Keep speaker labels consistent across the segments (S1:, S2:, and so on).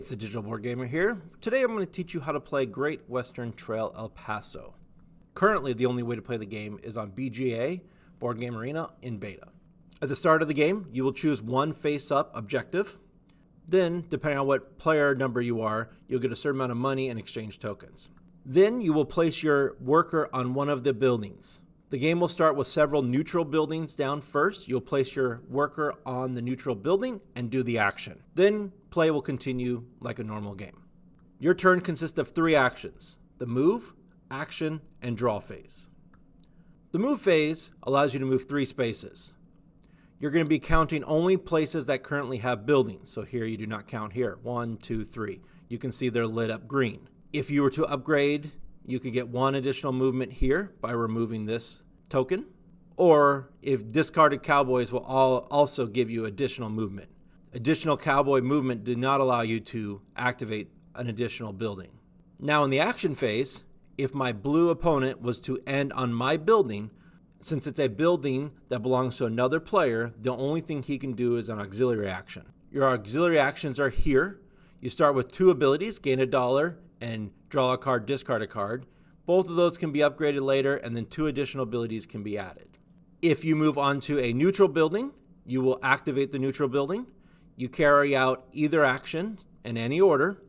S1: It's the Digital Board Gamer here. Today I'm going to teach you how to play Great Western Trail El Paso. Currently, the only way to play the game is on BGA, Board Game Arena, in beta. At the start of the game, you will choose one face-up objective. Then, depending on what player number you are, you'll get a certain amount of money and exchange tokens. Then you will place your worker on one of the buildings. The game will start with several neutral buildings down first. You'll place your worker on the neutral building and do the action. Then play will continue like a normal game. Your turn consists of 3 actions: the move, action, and draw phase. The move phase allows you to move 3 spaces. You're going to be counting only places that currently have buildings. So here you do not count here. 1, 2, 3. You can see they're lit up green. If you were to upgrade, you could get 1 additional movement here by removing this token, or if discarded cowboys will also give you additional movement. Additional cowboy movement did not allow you to activate an additional building. Now in the action phase, if my blue opponent was to end on my building, since it's a building that belongs to another player, the only thing he can do is an auxiliary action. Your auxiliary actions are here. You start with 2 abilities, gain $1 and draw a card, discard a card. Both of those can be upgraded later, and then 2 additional abilities can be added. If you move on to a neutral building, you will activate the neutral building. You carry out either action in any order,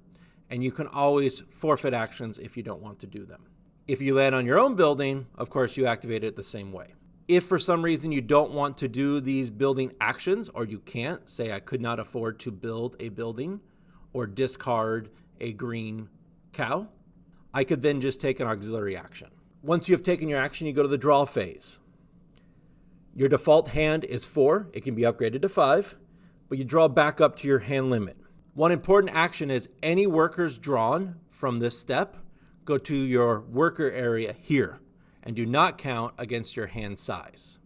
S1: and you can always forfeit actions if you don't want to do them. If you land on your own building, of course, you activate it the same way. If for some reason you don't want to do these building actions, or you can't, say I could not afford to build a building or discard a green cow, I could then just take an auxiliary action. Once you have taken your action, you go to the draw phase. Your default hand is 4. It can be upgraded to 5, but you draw back up to your hand limit. One important action is any workers drawn from this step go to your worker area here and do not count against your hand size.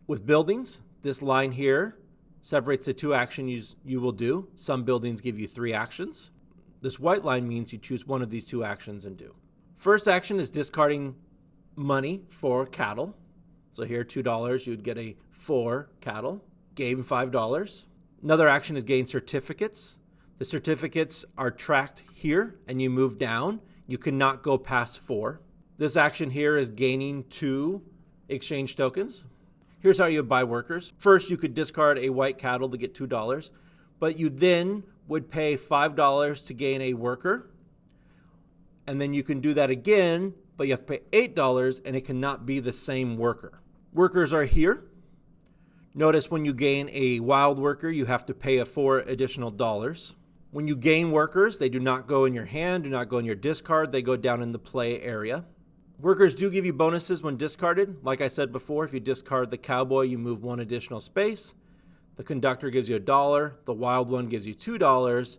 S1: With buildings, this line here separates the 2 actions you will do. Some buildings give you 3 actions. This white line means you choose one of these 2 actions and do. First action is discarding money for cattle. So here, $2, you would get a 4 cattle. Gain $5. Another action is gain certificates. The certificates are tracked here and you move down. You cannot go past 4. This action here is gaining 2 exchange tokens. Here's how you buy workers. First, you could discard a white cattle to get $2, but you then would pay $5 to gain a worker. And then you can do that again, but you have to pay $8 and it cannot be the same worker. Workers are here. Notice when you gain a wild worker, you have to pay $4 additional dollars. When you gain workers, they do not go in your hand, do not go in your discard, they go down in the play area. Workers do give you bonuses when discarded. Like I said before, if you discard the cowboy, you move 1 additional space. The conductor gives you $1, the wild one gives you $2,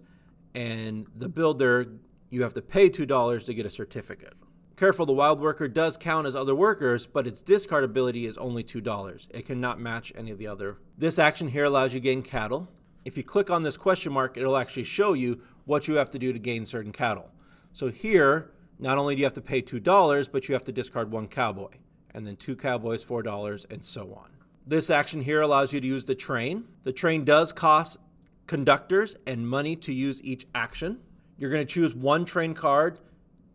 S1: and the builder, you have to pay $2 to get a certificate. Careful, the wild worker does count as other workers, but its discard ability is only $2. It cannot match any of the other. This action here allows you to gain cattle. If you click on this question mark, it'll actually show you what you have to do to gain certain cattle. So here, not only do you have to pay $2, but you have to discard 1 cowboy, and then 2 cowboys, $4, and so on. This action here allows you to use the train. The train does cost conductors and money to use each action. You're going to choose 1 train card.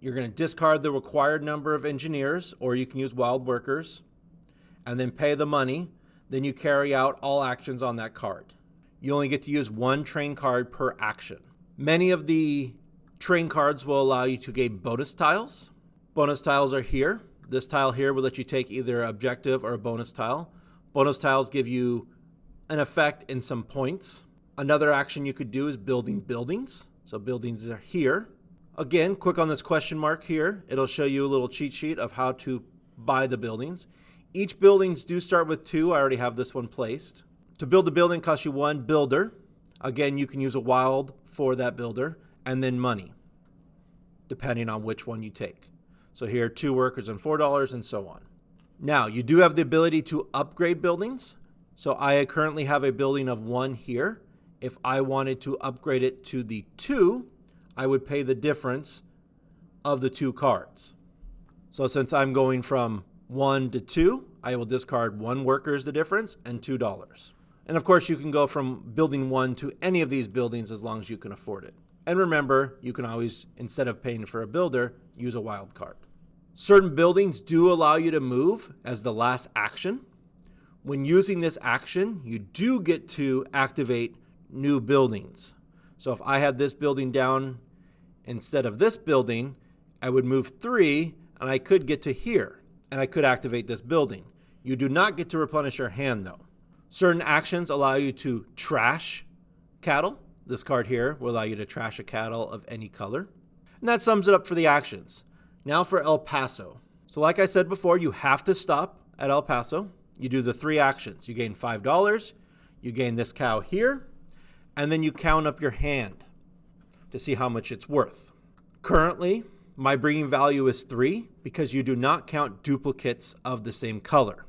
S1: You're going to discard the required number of engineers, or you can use wild workers, and then pay the money. Then you carry out all actions on that card. You only get to use 1 train card per action. Many of the train cards will allow you to gain bonus tiles. Bonus tiles are here. This tile here will let you take either an objective or a bonus tile. Bonus tiles give you an effect in some points. Another action you could do is building buildings. So buildings are here. Again, click on this question mark here. It'll show you a little cheat sheet of how to buy the buildings. Each buildings do start with 2. I already have this one placed. To build a building costs you 1 builder. Again, you can use a wild for that builder, and then money, depending on which one you take. So here, 2 workers and $4 and so on. Now, you do have the ability to upgrade buildings. So I currently have a building of 1 here. If I wanted to upgrade it to the 2, I would pay the difference of the 2 cards. So since I'm going from 1 to 2, I will discard 1 worker is the difference and $2. And of course, you can go from building 1 to any of these buildings as long as you can afford it. And remember, you can always, instead of paying for a builder, use a wild card. Certain buildings do allow you to move as the last action. When using this action, you do get to activate new buildings. So if I had this building down instead of this building, I would move 3 and I could get to here and I could activate this building. You do not get to replenish your hand though. Certain actions allow you to trash cattle. This card here will allow you to trash a cattle of any color. And that sums it up for the actions. Now for El Paso. So like I said before, you have to stop at El Paso. You do the 3 actions. You gain $5, you gain this cow here, and then you count up your hand to see how much it's worth. Currently, my breeding value is 3 because you do not count duplicates of the same color.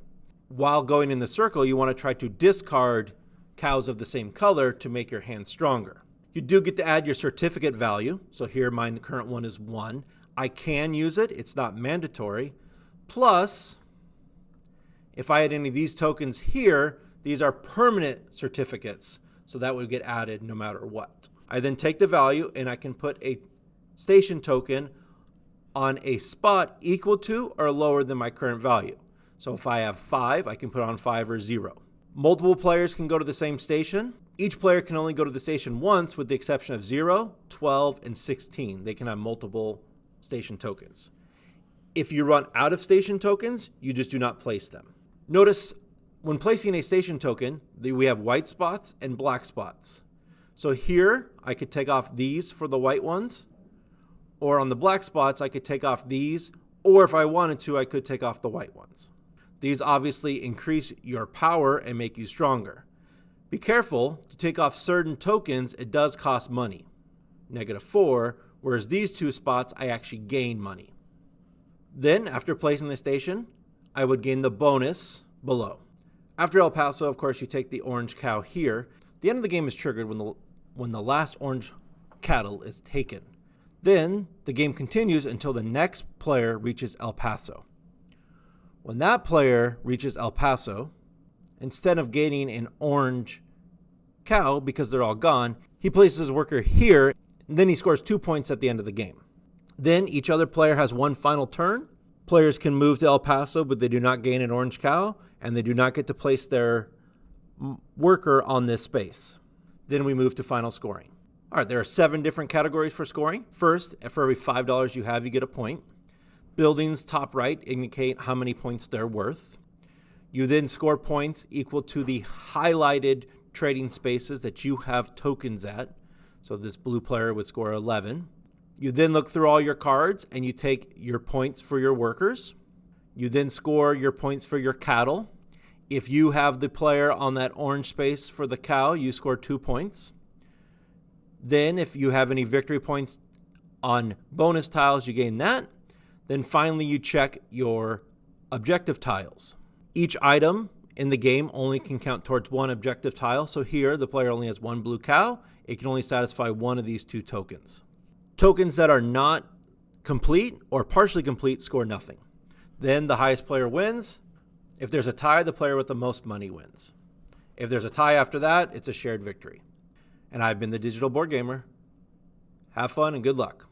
S1: While going in the circle, you want to try to discard cows of the same color to make your hand stronger. You do get to add your certificate value. So here my current one is 1. I can use it. It's not mandatory. Plus, if I had any of these tokens here, these are permanent certificates. So that would get added no matter what. I then take the value and I can put a station token on a spot equal to or lower than my current value. So if I have 5, I can put on 5 or 0. Multiple players can go to the same station. Each player can only go to the station once with the exception of 0, 12, and 16. They can have multiple station tokens. If you run out of station tokens, you just do not place them. Notice when placing a station token, we have white spots and black spots. So here, I could take off these for the white ones, or on the black spots, I could take off these, or if I wanted to, I could take off the white ones. These obviously increase your power and make you stronger. Be careful, to take off certain tokens, it does cost money, -4, whereas these 2 spots, I actually gain money. Then, after placing the station, I would gain the bonus below. After El Paso, of course, you take the orange cow here. The end of the game is triggered when the last orange cattle is taken. Then, the game continues until the next player reaches El Paso. When that player reaches El Paso, instead of gaining an orange cow because they're all gone, he places his worker here, and then he scores 2 points at the end of the game. Then each other player has one final turn. Players can move to El Paso, but they do not gain an orange cow, and they do not get to place their worker on this space. Then we move to final scoring. All right, there are 7 different categories for scoring. First, for every $5 you have, you get a point. Buildings top right indicate how many points they're worth. You then score points equal to the highlighted trading spaces that you have tokens at. So this blue player would score 11. You then look through all your cards and you take your points for your workers. You then score your points for your cattle. If you have the player on that orange space for the cow, you score 2 points. Then if you have any victory points on bonus tiles, you gain that. Then finally you check your objective tiles. Each item in the game only can count towards 1 objective tile. So here the player only has 1 blue cow. It can only satisfy 1 of these 2 tokens. Tokens that are not complete or partially complete score nothing. Then the highest player wins. If there's a tie, the player with the most money wins. If there's a tie after that, it's a shared victory. And I've been the Digital Board Gamer. Have fun and good luck.